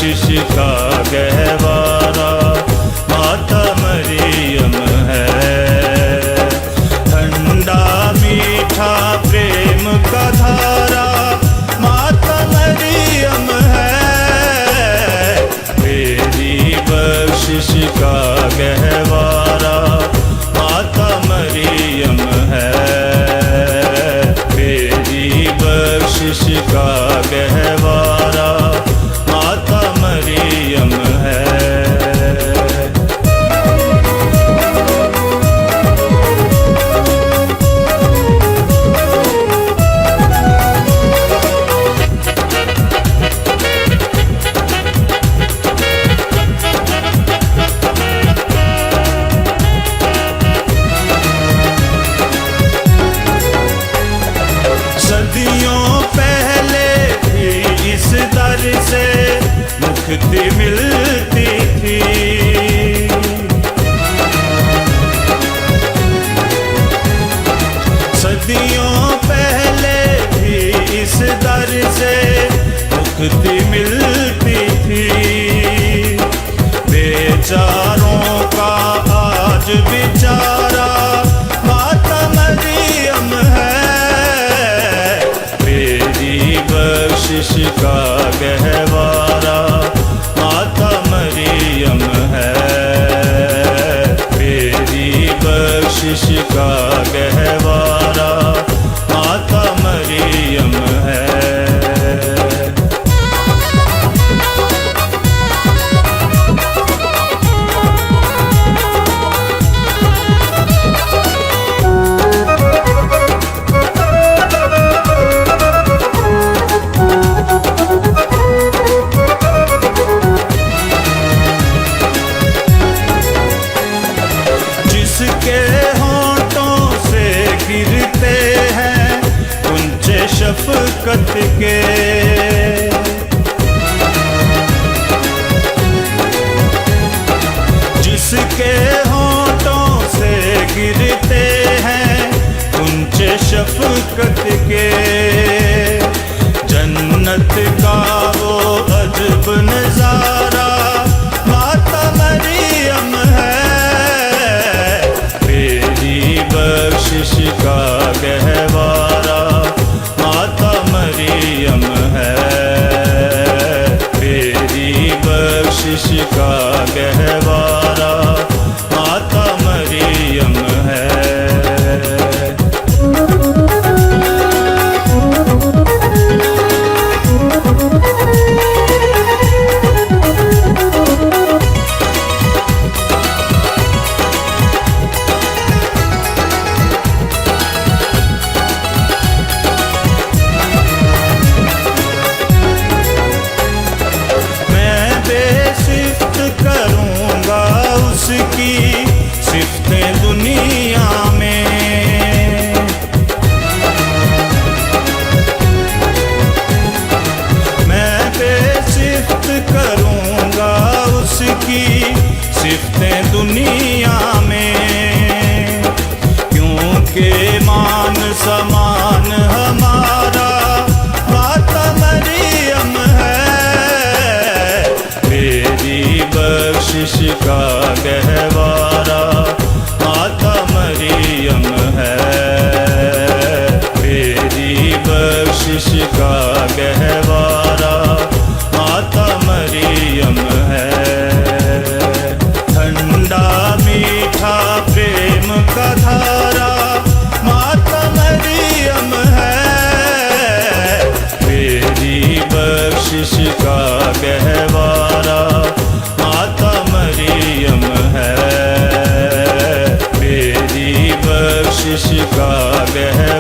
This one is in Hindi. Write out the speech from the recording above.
बख्शिश का गहवारा माता मरियम है। ठंडा मीठा प्रेम का धारा माता मरियम है। तेरी बख्शिश का गहवारा माता मरियम है। तेरी बख्शिश का गहवारा माता मरियम है। सदियों पहले भी इस दर से मुक्ति मिलती थी। सदियों पहले भी इस दर से मुक्ति मिलती थी। बेचारों का आज बेचारा माता मरियम है। बख्शिश का गहवारा माता मरियम है। तेरी बख्शिश का गहवारा माता मरियम है। जिसके होंठों से गिरते हैं कुंचे शफ़क़त के। जिसके होंठों से गिरते हैं कुंचे शफ़क़त के। जन्नत का वो अजब नज़ारा माता मरियम है। बख्शिश का गहवारा माता मरियम है। तेरी बख्शिश का गहवारा माता मरियम है। करूँगा उसकी सिफ़तें दुनिया में। मैं बेसिफ़त करूँगा उसकी सिफ़तें दुनिया में। क्योंकि मान समान हमारा माता मरियम है। बख्शिश का गहवारा माता मरियम है। तेरी बख्शिश का गहवारा माता मरियम है। ठंडा मीठा प्रेम का धारा माता मरियम है। तेरी बख्शिश का गहवारा माता मरियम है। तेरी बख्शिश का गहवारा